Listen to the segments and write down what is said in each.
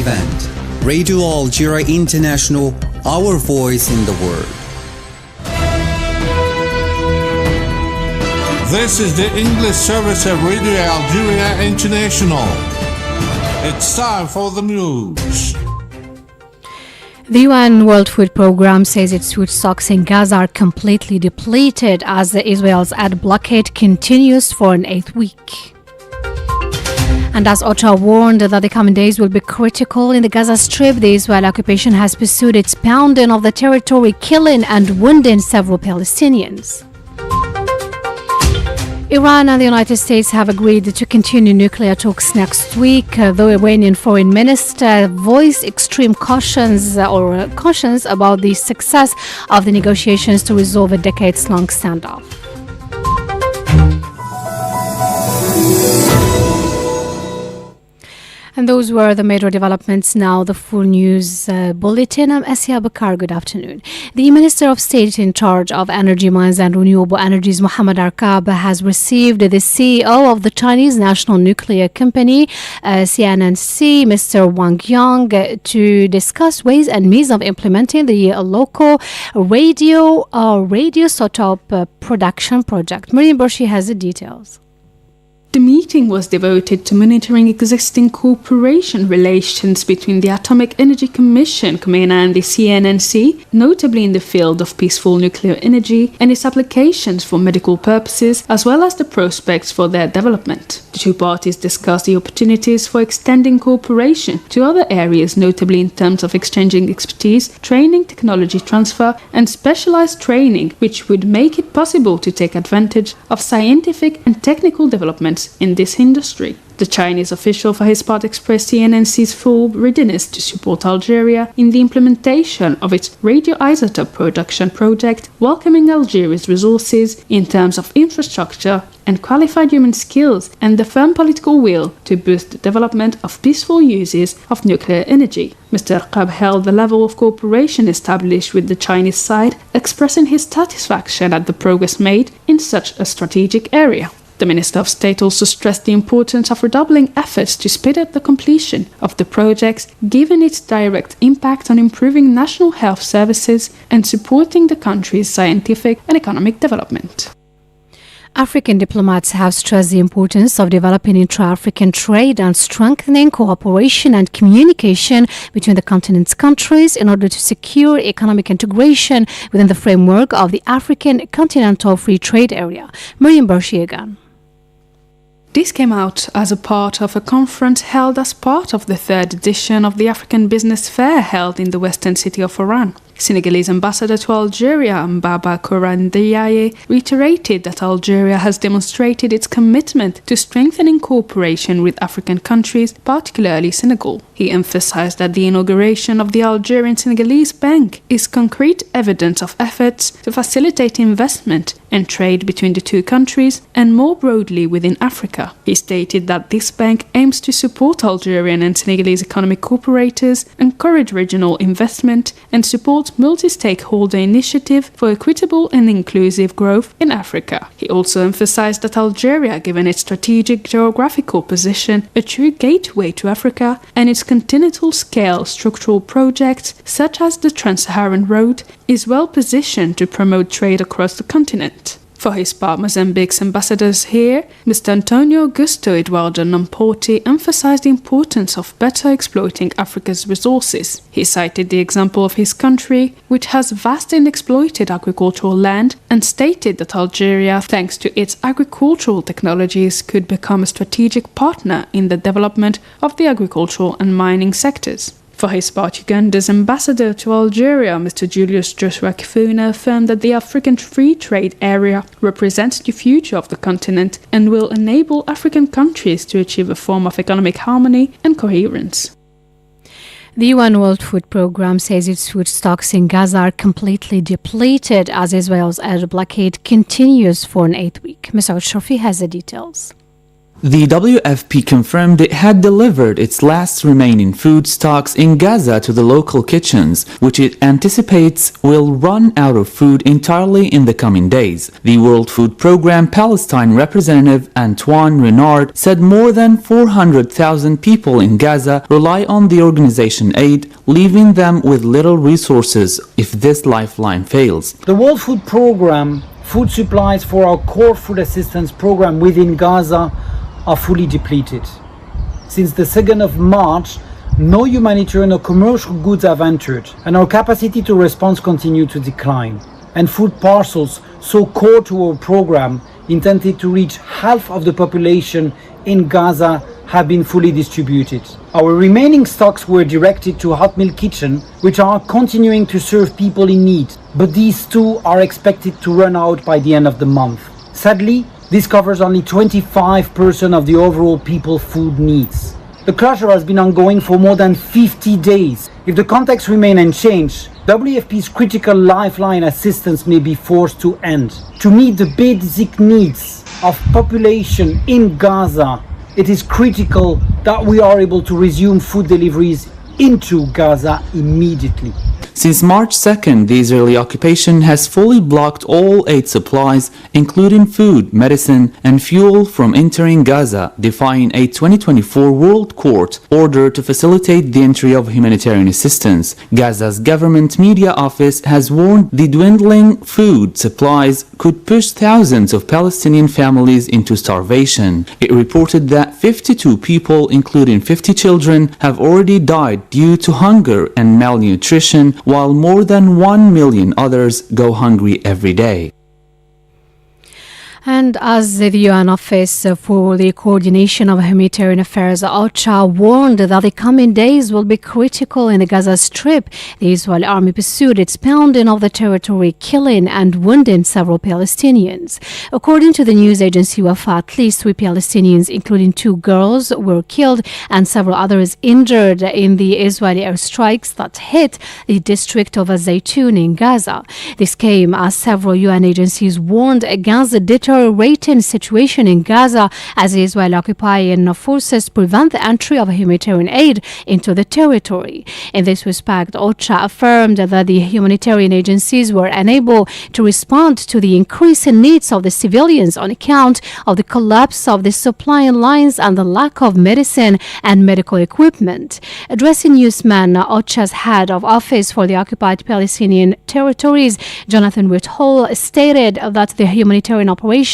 event. Radio Algeria International, our voice in the world. This is the English service of Radio Algeria International. It's time for the news. The UN World Food Programme says its food stocks in Gaza are completely depleted as Israel's air blockade continues for an 8th week. And as OCHA warned that the coming days will be critical in the Gaza Strip, the Israeli occupation has pursued its pounding of the territory, killing and wounding several Palestinians. Iran and the United States have agreed to continue nuclear talks next week, though Iranian foreign minister voiced extreme cautions about the success of the negotiations to resolve a decades-long standoff. And those were the major developments. Now the full news bulletin. I'm Asia Bakar. Good afternoon. The Minister of State in charge of Energy, Mines and Renewable Energies, Mohammad Arkab, has received the CEO of the Chinese National Nuclear Company, CNNC, Mr. Wang Yang, to discuss ways and means of implementing the local radioisotope production project. Miriam Burshi has the details. The meeting was devoted to monitoring existing cooperation relations between the Atomic Energy Commission, COMENA, and the CNNC, notably in the field of peaceful nuclear energy and its applications for medical purposes, as well as the prospects for their development. The two parties discussed the opportunities for extending cooperation to other areas, notably in terms of exchanging expertise, training, technology transfer, and specialized training, which would make it possible to take advantage of scientific and technical developments in this industry. The Chinese official, for his part, expressed CNNC's full readiness to support Algeria in the implementation of its radioisotope production project, welcoming Algeria's resources in terms of infrastructure and qualified human skills and the firm political will to boost the development of peaceful uses of nuclear energy. Mr. Arkab held the level of cooperation established with the Chinese side, expressing his satisfaction at the progress made in such a strategic area. The Minister of State also stressed the importance of redoubling efforts to speed up the completion of the projects, given its direct impact on improving national health services and supporting the country's scientific and economic development. African diplomats have stressed the importance of developing intra-African trade and strengthening cooperation and communication between the continent's countries in order to secure economic integration within the framework of the African Continental Free Trade Area. Miriam Burshi again. This came out as a part of a conference held as part of the 3rd edition of the African Business Fair held in the western city of Oran. Senegalese ambassador to Algeria, Mbaba Koran Diaye, reiterated that Algeria has demonstrated its commitment to strengthening cooperation with African countries, particularly Senegal. He emphasized that the inauguration of the Algerian-Senegalese Bank is concrete evidence of efforts to facilitate investment and trade between the two countries and more broadly within Africa. He stated that this bank aims to support Algerian and Senegalese economic cooperators, encourage regional investment, and support multi-stakeholder initiative for equitable and inclusive growth in Africa. He also emphasized that Algeria, given its strategic geographical position, a true gateway to Africa, and its continental scale structural projects such as the Trans-Saharan Road, is well positioned to promote trade across the continent. For his part, Mozambique's ambassadors here, Mr. Antonio Augusto Eduardo Namporti, emphasized the importance of better exploiting Africa's resources. He cited the example of his country, which has vast unexploited agricultural land, and stated that Algeria, thanks to its agricultural technologies, could become a strategic partner in the development of the agricultural and mining sectors. For his part, Uganda's ambassador to Algeria, Mr. Julius Joshua Kifuna, affirmed that the African Free Trade Area represents the future of the continent and will enable African countries to achieve a form of economic harmony and coherence. The UN World Food Programme says its food stocks in Gaza are completely depleted as Israel's air blockade continues for an 8th week. Ms. Al-Shrafi has the details. The WFP confirmed it had delivered its last remaining food stocks in Gaza to the local kitchens, which it anticipates will run out of food entirely in the coming days. The World Food Programme Palestine representative Antoine Renard said more than 400,000 people in Gaza rely on the organization aid, leaving them with little resources if this lifeline fails. The World Food Programme food supplies for our core food assistance program within Gaza are fully depleted. Since the 2nd of March, no humanitarian or commercial goods have entered, and our capacity to respond continues to decline. And food parcels, so core to our program, intended to reach half of the population in Gaza, have been fully distributed. Our remaining stocks were directed to hot meal kitchen, which are continuing to serve people in need, but these too are expected to run out by the end of the month. Sadly, this covers only 25% of the overall people food needs. The closure has been ongoing for more than 50 days. If the context remains unchanged, WFP's critical lifeline assistance may be forced to end. To meet the basic needs of population in Gaza, it is critical that we are able to resume food deliveries into Gaza immediately. Since March 2nd, the Israeli occupation has fully blocked all aid supplies, including food, medicine, and fuel, from entering Gaza, defying a 2024 World Court order to facilitate the entry of humanitarian assistance. Gaza's government media office has warned the dwindling food supplies could push thousands of Palestinian families into starvation. It reported that 52 people, including 50 children, have already died due to hunger and malnutrition, while more than 1 million others go hungry every day. And as the UN Office for the Coordination of Humanitarian Affairs, OCHA, warned that the coming days will be critical in the Gaza Strip, the Israeli army pursued its pounding of the territory, killing and wounding several Palestinians. According to the news agency Wafa, at least 3 Palestinians, including 2 girls, were killed and several others injured in the Israeli airstrikes that hit the district of Zaytun in Gaza. This came as several UN agencies warned against the deteriorating situation in Gaza as the Israeli occupying forces prevent the entry of humanitarian aid into the territory. In this respect, OCHA affirmed that the humanitarian agencies were unable to respond to the increasing needs of the civilians on account of the collapse of the supply lines and the lack of medicine and medical equipment. Addressing newsmen, OCHA's head of office for the occupied Palestinian territories, Jonathan Whitehall, stated that the humanitarian operations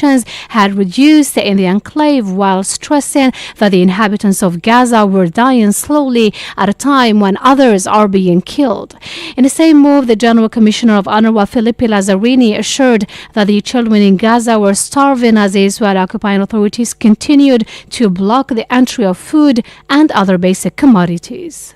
had reduced in the enclave, while stressing that the inhabitants of Gaza were dying slowly at a time when others are being killed. In the same move, the General Commissioner of UNRWA, Filippi Lazzarini, assured that the children in Gaza were starving as the Israeli occupying authorities continued to block the entry of food and other basic commodities.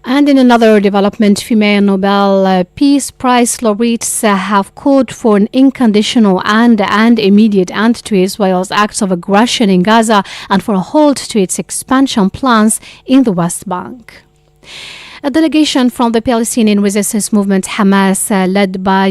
And in another development, female Nobel Peace Prize laureates have called for an unconditional and immediate end to Israel's acts of aggression in Gaza and for a halt to its expansion plans in the West Bank. A delegation from the Palestinian resistance movement Hamas, led by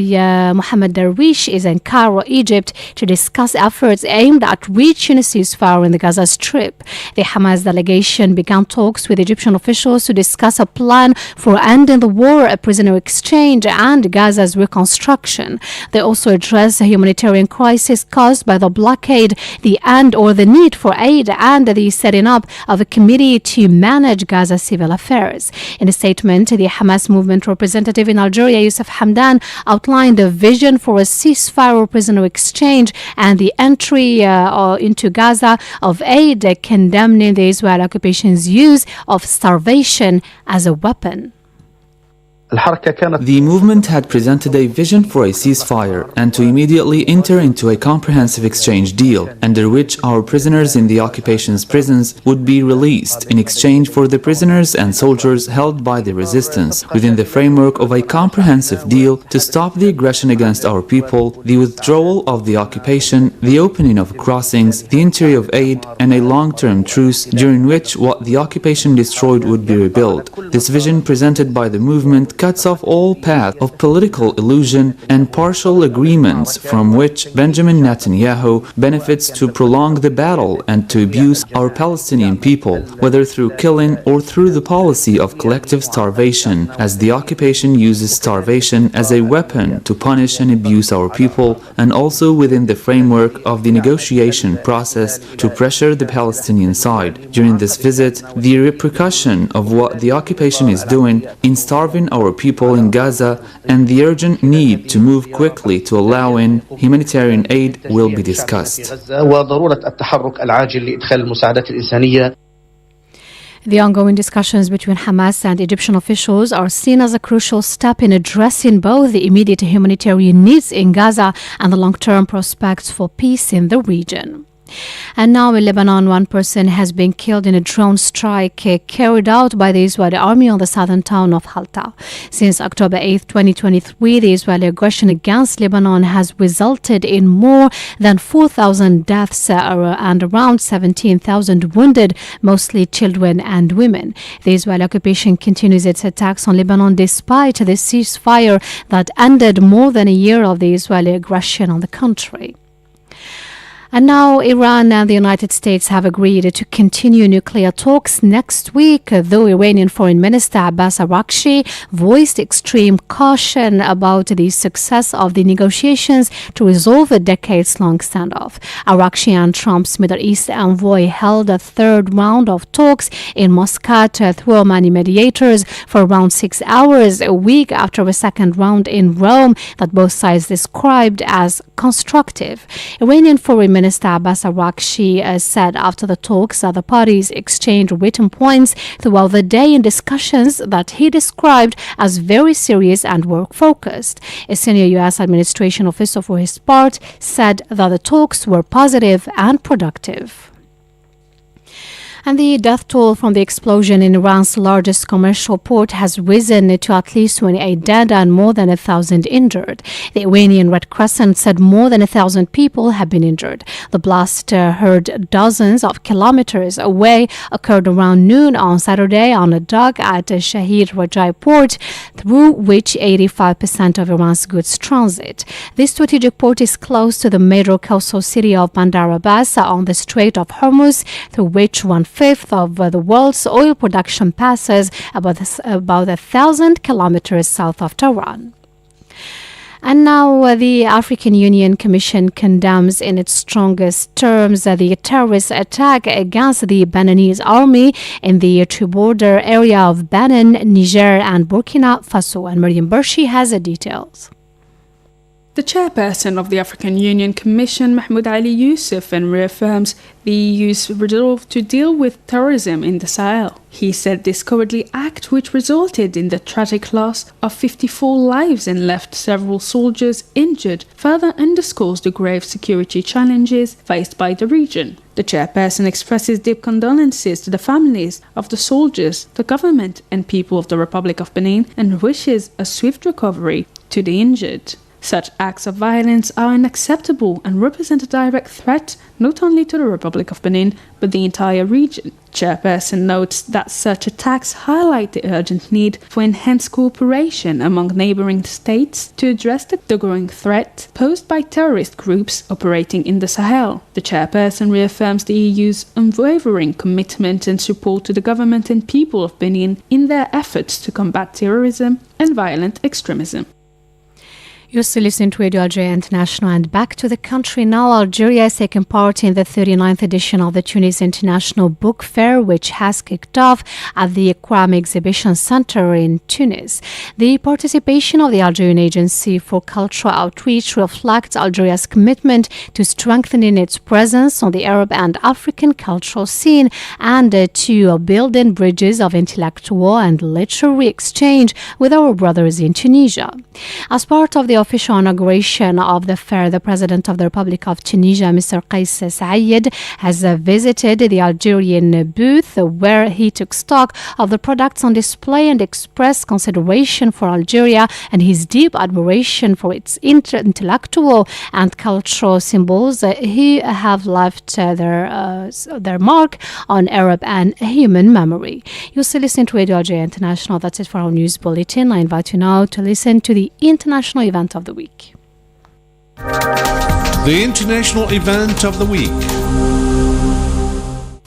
Mohammed Darwish, is in Cairo, Egypt, to discuss efforts aimed at reaching a ceasefire in the Gaza Strip. The Hamas delegation began talks with Egyptian officials to discuss a plan for ending the war, a prisoner exchange, and Gaza's reconstruction. They also addressed the humanitarian crisis caused by the blockade, the end or the need for aid, and the setting up of a committee to manage Gaza's civil affairs. In a statement, the Hamas movement representative in Algeria, Youssef Hamdan, outlined a vision for a ceasefire or prisoner exchange and the entry into Gaza of aid, condemning the Israeli occupation's use of starvation as a weapon. The movement had presented a vision for a ceasefire and to immediately enter into a comprehensive exchange deal, under which our prisoners in the occupation's prisons would be released in exchange for the prisoners and soldiers held by the resistance, within the framework of a comprehensive deal to stop the aggression against our people, the withdrawal of the occupation, the opening of crossings, the entry of aid, and a long-term truce during which what the occupation destroyed would be rebuilt. This vision presented by the movement it cuts off all path of political illusion and partial agreements from which Benjamin Netanyahu benefits to prolong the battle and to abuse our Palestinian people, whether through killing or through the policy of collective starvation, as the occupation uses starvation as a weapon to punish and abuse our people, and also within the framework of the negotiation process to pressure the Palestinian side. During this visit, the repercussion of what the occupation is doing in starving our people in Gaza and the urgent need to move quickly to allow in humanitarian aid will be discussed. The ongoing discussions between Hamas and Egyptian officials are seen as a crucial step in addressing both the immediate humanitarian needs in Gaza and the long-term prospects for peace in the region. And now in Lebanon, one person has been killed in a drone strike carried out by the Israeli army on the southern town of Halta. Since October 8, 2023, the Israeli aggression against Lebanon has resulted in more than 4,000 deaths and around 17,000 wounded, mostly children and women. The Israeli occupation continues its attacks on Lebanon despite the ceasefire that ended more than a year of the Israeli aggression on the country. And now Iran and the United States have agreed to continue nuclear talks next week, though Iranian Foreign Minister Abbas Araghchi voiced extreme caution about the success of the negotiations to resolve a decades-long standoff. Araghchi and Trump's Middle East envoy held a third round of talks in Muscat through Omani mediators for around 6 hours, a week after a second round in Rome that both sides described as constructive. Iranian Foreign Minister Abbas Araghchi said after the talks that the parties exchanged written points throughout the day in discussions that he described as very serious and work-focused. A senior U.S. administration official for his part said that the talks were positive and productive. And the death toll from the explosion in Iran's largest commercial port has risen to at least 28 dead and more than 1,000 injured. The Iranian Red Crescent said more than 1,000 people have been injured. The blast, heard dozens of kilometers away, occurred around noon on Saturday on a dock at Shahid Rajai port, through which 85% of Iran's goods transit. This strategic port is close to the major coastal city of Bandar Abbas on the Strait of Hormuz, through which 1/5 of the world's oil production passes about 1,000 kilometers south of Tehran. And now the African Union Commission condemns in its strongest terms the terrorist attack against the Beninese army in the border area of Benin, Niger and Burkina Faso. And Miriam Bershi has the details. The chairperson of the African Union Commission, Mahmoud Ali Yusuf, reaffirms the EU's resolve to deal with terrorism in the Sahel. He said this cowardly act, which resulted in the tragic loss of 54 lives and left several soldiers injured, further underscores the grave security challenges faced by the region. The chairperson expresses deep condolences to the families of the soldiers, the government and people of the Republic of Benin, and wishes a swift recovery to the injured. Such acts of violence are unacceptable and represent a direct threat not only to the Republic of Benin, but the entire region. Chairperson notes that such attacks highlight the urgent need for enhanced cooperation among neighboring states to address the growing threat posed by terrorist groups operating in the Sahel. The chairperson reaffirms the EU's unwavering commitment and support to the government and people of Benin in their efforts to combat terrorism and violent extremism. You're still listening to Radio Algeria International, and back to the country now. Algeria is taking part in the 39th edition of the Tunis International Book Fair, which has kicked off at the Ikram Exhibition Center in Tunis. The participation of the Algerian Agency for Cultural Outreach reflects Algeria's commitment to strengthening its presence on the Arab and African cultural scene and to building bridges of intellectual and literary exchange with our brothers in Tunisia. As part of the official inauguration of the fair, the President of the Republic of Tunisia, Mr. Kais Said, has visited the Algerian booth where he took stock of the products on display and expressed consideration for Algeria and his deep admiration for its intellectual and cultural symbols who have left their mark on Arab and human memory. You're still listening to Radio Algeria International. That's it for our news bulletin. I invite you now to listen to the international event of the week. The international event of the week.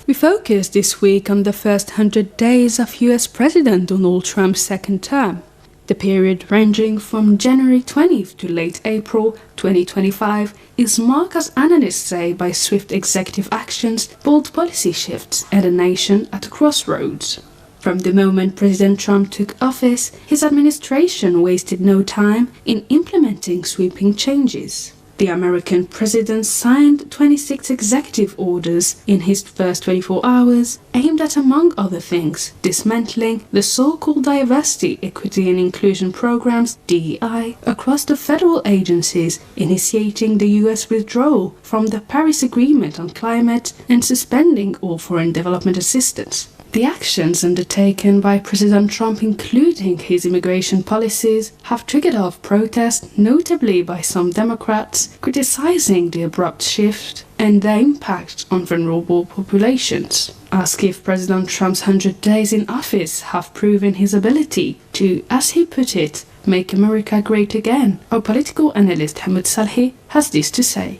We focus this week on the first 100 days of US President Donald Trump's second term. The period ranging from January 20th to late April 2025 is marked, as analysts say, by swift executive actions, bold policy shifts, and a nation at a crossroads. From the moment President Trump took office, his administration wasted no time in implementing sweeping changes. The American president signed 26 executive orders in his first 24 hours, aimed at, among other things, dismantling the so-called Diversity, Equity and Inclusion Programs, DEI, across the federal agencies, initiating the U.S. withdrawal from the Paris Agreement on Climate, and suspending all foreign development assistance. The actions undertaken by President Trump, including his immigration policies, have triggered off protests, notably by some Democrats, criticizing the abrupt shift and their impact on vulnerable populations. Asked if President Trump's 100 days in office have proven his ability to, as he put it, make America great again, our political analyst Hamoud Salhi has this to say.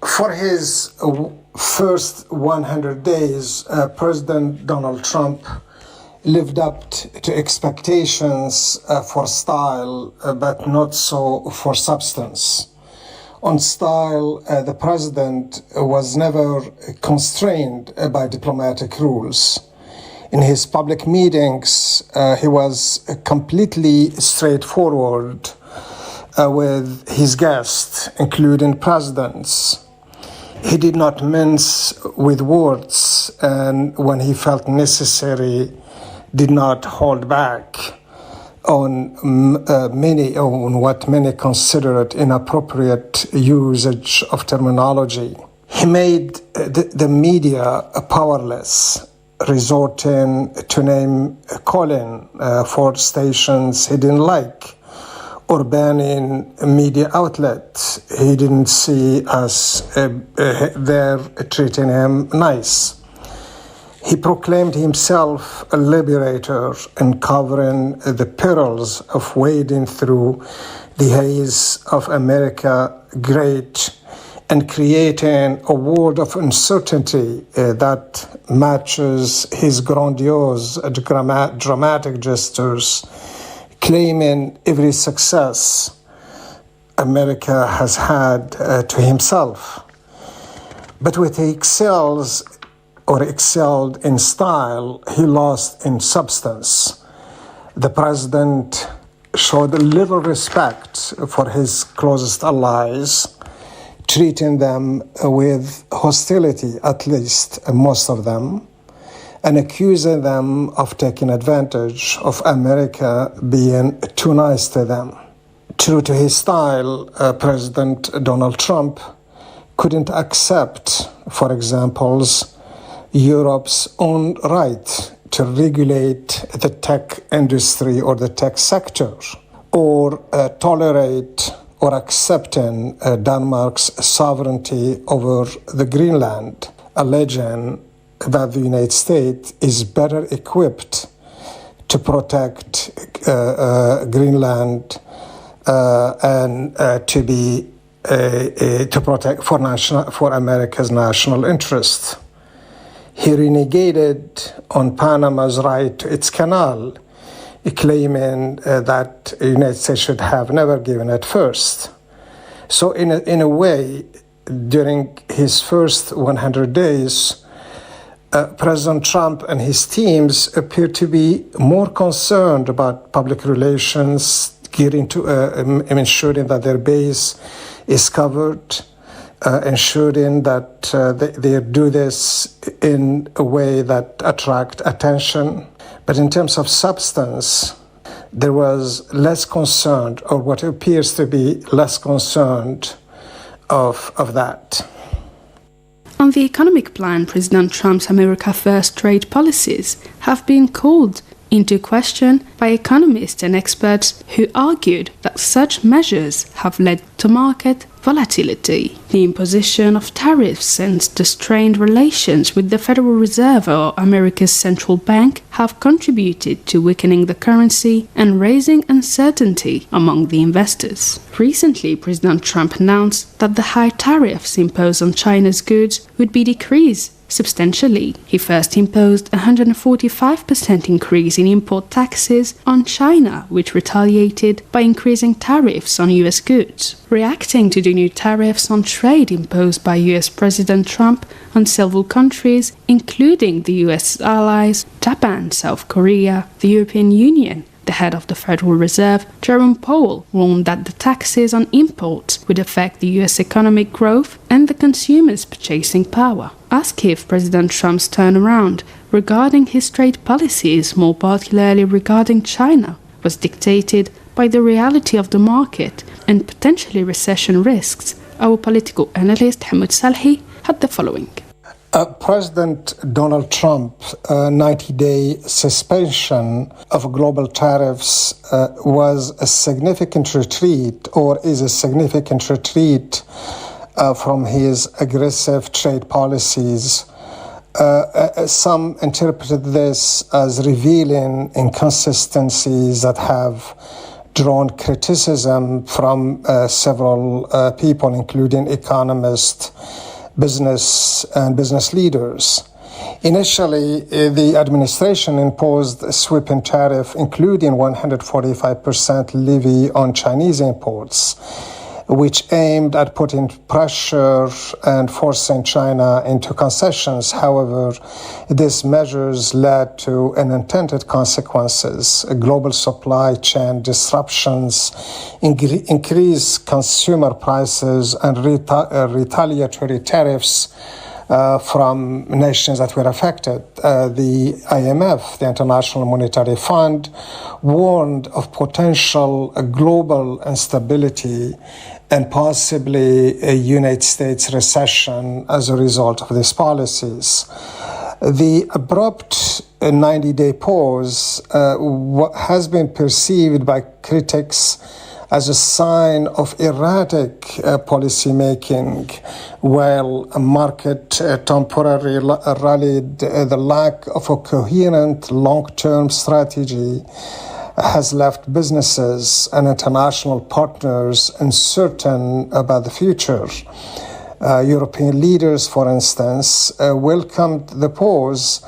For his first 100 days, President Donald Trump lived up to expectations for style, but not so for substance. On style, the president was never constrained by diplomatic rules. In his public meetings, he was completely straightforward with his guests, including presidents. He did not mince with words, and when he felt necessary, did not hold back on what many considered inappropriate usage of terminology. He made the media powerless, resorting to calling for stations he didn't like, or banning media outlets he didn't see as they're treating him nice. He proclaimed himself a liberator, uncovering the perils of wading through the haze of America Great and creating a world of uncertainty that matches his grandiose, dramatic gestures, claiming every success America has had to himself. But when he excelled in style, he lost in substance. The president showed little respect for his closest allies, treating them with hostility, at least most of them, and accusing them of taking advantage of America being too nice to them. True to his style, President Donald Trump couldn't accept, for example, Europe's own right to regulate the tech industry or the tech sector, or tolerate or accepting Denmark's sovereignty over the Greenland, alleging that the United States is better equipped to protect Greenland and to protect for America's national interest. He renegated on Panama's right to its canal, claiming that the United States should have never given it first. So in a way, during his first 100 days, President Trump and his teams appear to be more concerned about public relations, getting to ensuring that their base is covered, ensuring that they do this in a way that attract attention. But in terms of substance, there was less concerned, or what appears to be less concerned of that. On the economic plan, President Trump's America First trade policies have been called into question by economists and experts who argued that such measures have led to market volatility. The imposition of tariffs and the strained relations with the Federal Reserve, or America's central bank, have contributed to weakening the currency and raising uncertainty among the investors. Recently, President Trump announced that the high tariffs imposed on China's goods would be decreased substantially. He first imposed a 145% increase in import taxes on China, which retaliated by increasing tariffs on US goods. Reacting to the new tariffs on trade imposed by US President Trump on several countries, including the US allies, Japan, South Korea, the European Union, the head of the Federal Reserve, Jerome Powell, warned that the taxes on imports would affect the US economic growth and the consumers' purchasing power. Asked if President Trump's turnaround regarding his trade policies, more particularly regarding China, was dictated by the reality of the market and potentially recession risks, our political analyst Hamoud Salhi had the following. President Donald Trump's 90-day suspension of global tariffs was a significant retreat, or is a significant retreat from his aggressive trade policies. Some interpreted this as revealing inconsistencies that have drawn criticism from several people, including economists, business leaders. Initially, the administration imposed a sweeping tariff, including 145% levy on Chinese imports, which aimed at putting pressure and forcing China into concessions. However, these measures led to unintended consequences: global supply chain disruptions, increased consumer prices, and retaliatory tariffs from nations that were affected. The IMF, the International Monetary Fund, warned of potential global instability and possibly a United States recession as a result of these policies. The abrupt 90-day pause has been perceived by critics as a sign of erratic policymaking, while a market temporarily rallied. The lack of a coherent long-term strategy has left businesses and international partners uncertain about the future. European leaders, for instance, welcomed the pause,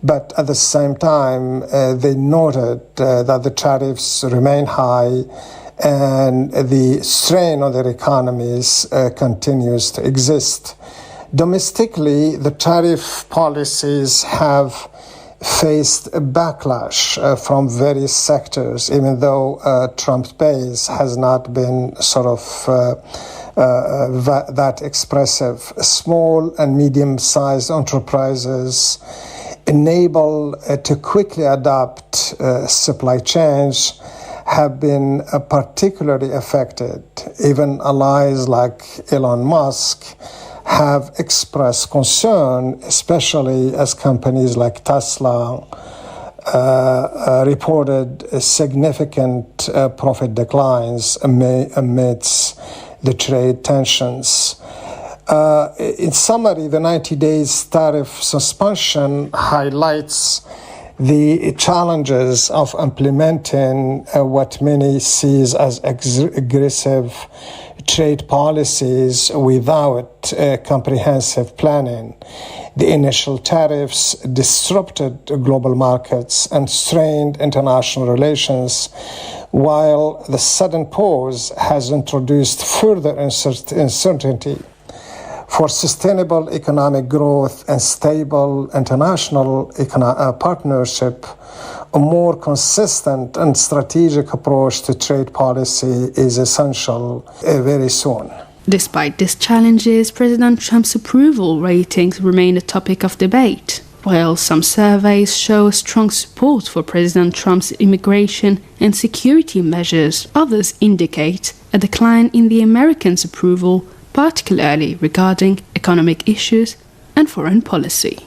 but at the same time, they noted that the tariffs remain high and the strain on their economies continues to exist. Domestically, the tariff policies have faced a backlash from various sectors, even though Trump's base has not been sort of that expressive. Small and medium-sized enterprises able to quickly adapt supply chains have been particularly affected. Even allies like Elon Musk have expressed concern, especially as companies like Tesla reported significant profit declines amidst the trade tensions. In summary, the 90 days tariff suspension highlights the challenges of implementing what many see as aggressive trade policies without comprehensive planning. The initial tariffs disrupted global markets and strained international relations, while the sudden pause has introduced further uncertainty. For sustainable economic growth and stable international partnership, a more consistent and strategic approach to trade policy is essential very soon. Despite these challenges, President Trump's approval ratings remain a topic of debate. While some surveys show strong support for President Trump's immigration and security measures, others indicate a decline in the Americans' approval, particularly regarding economic issues and foreign policy.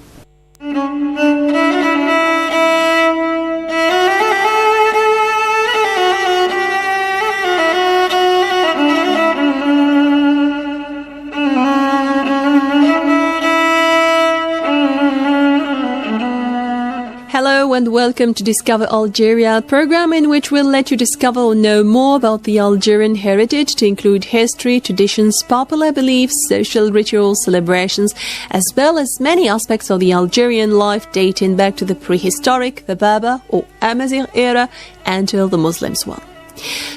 Hello and welcome to Discover Algeria, a program in which we'll let you discover or know more about the Algerian heritage, to include history, traditions, popular beliefs, social rituals, celebrations, as well as many aspects of the Algerian life dating back to the prehistoric, the Berber or Amazigh era, until the Muslims one.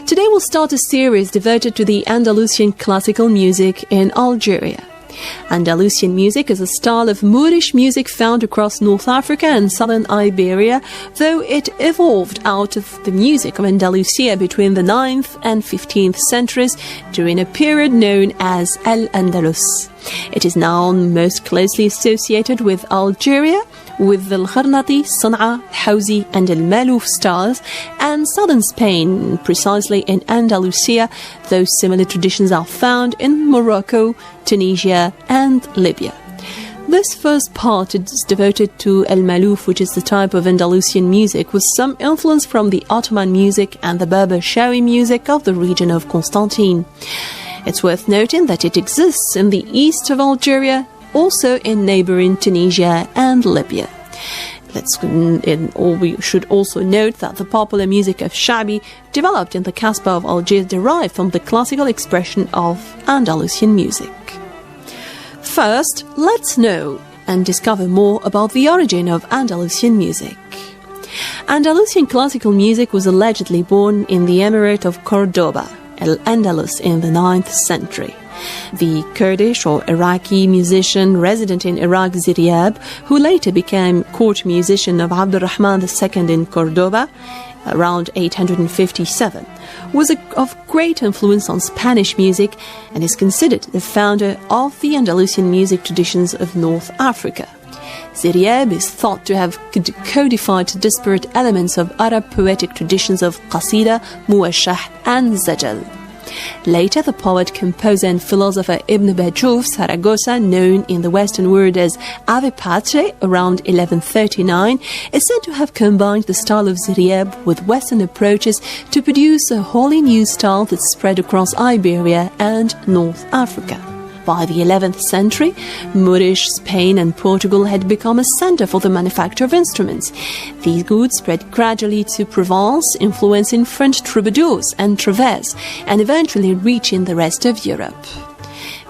Today we'll start a series devoted to the Andalusian classical music in Algeria. Andalusian music is a style of Moorish music found across North Africa and southern Iberia, though it evolved out of the music of Andalusia between the 9th and 15th centuries during a period known as Al-Andalus. It is now most closely associated with Algeria, with the Al-Gharnati, Sana'a, Hawzi and Al-Maluf styles, and southern Spain, precisely in Andalusia, though similar traditions are found in Morocco, Tunisia and Libya. This first part is devoted to Al-Maluf, which is the type of Andalusian music with some influence from the Ottoman music and the Berber Shawi music of the region of Constantine. It's worth noting that it exists in the east of Algeria, also in neighboring Tunisia and Libya. We should also note that the popular music of Shabi developed in the Kasbah of Algiers derived from the classical expression of Andalusian music. First, let's know and discover more about the origin of Andalusian music. Andalusian classical music was allegedly born in the Emirate of Cordoba, Al-Andalus, in the 9th century. The Kurdish or Iraqi musician resident in Iraq, Ziryab, who later became court musician of Abdurrahman II in Cordoba around 857, was of great influence on Spanish music and is considered the founder of the Andalusian music traditions of North Africa. Ziryab is thought to have codified disparate elements of Arab poetic traditions of Qasida, Muwashah and Zajal. Later, the poet, composer and philosopher Ibn Bajuf Saragossa, known in the Western world as Ave Patri, around 1139, is said to have combined the style of Ziryab with Western approaches to produce a wholly new style that spread across Iberia and North Africa. By the 11th century, Moorish, Spain and Portugal had become a center for the manufacture of instruments. These goods spread gradually to Provence, influencing French troubadours and travers, and eventually reaching the rest of Europe.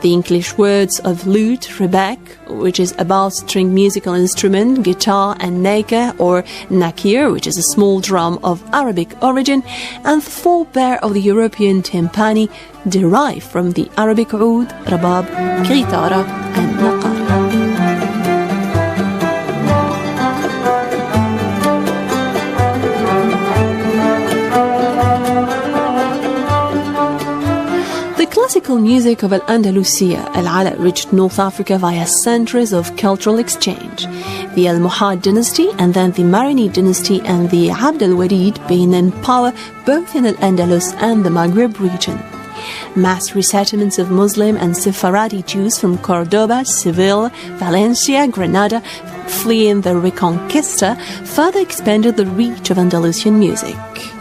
The English words of lute, rebec, which is a bow-string musical instrument, guitar and naker, or nakir, which is a small drum of Arabic origin, and the forebear of the European timpani, derive from the Arabic oud, rabab, kitara and naqar. The classical music of Al-Andalusia, Al-Ala, reached North Africa via centuries of cultural exchange. The Almohad dynasty and then the Marinid dynasty and the Abd al-Walid being in power both in Al-Andalus and the Maghreb region. Mass resettlements of Muslim and Sephardi Jews from Cordoba, Seville, Valencia, Granada, fleeing the Reconquista, further expanded the reach of Andalusian music.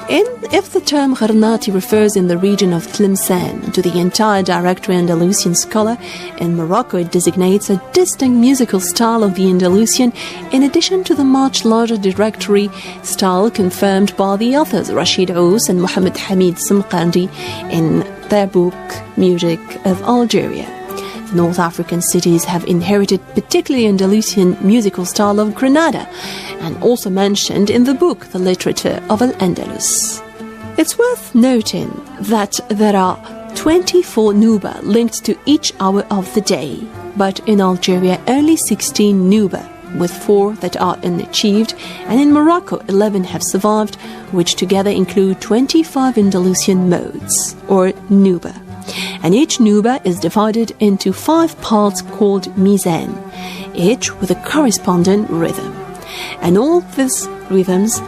If the term Gharnati refers in the region of Tlemcen to the entire directory Andalusian scholar, in Morocco it designates a distinct musical style of the Andalusian, in addition to the much larger directory style confirmed by the authors Rashid Ous and Mohammed Hamid Samqandi in their book Music of Algeria. The North African cities have inherited particularly Andalusian musical style of Granada, and also mentioned in the book The Literature of Al-Andalus. It's worth noting that there are 24 nuba linked to each hour of the day, but in Algeria only 16 nuba, with 4 that are unachieved, and in Morocco 11 have survived, which together include 25 Andalusian modes, or nuba. And each nuba is divided into 5 parts called mizan. each with a corresponding rhythm. And all these rhythms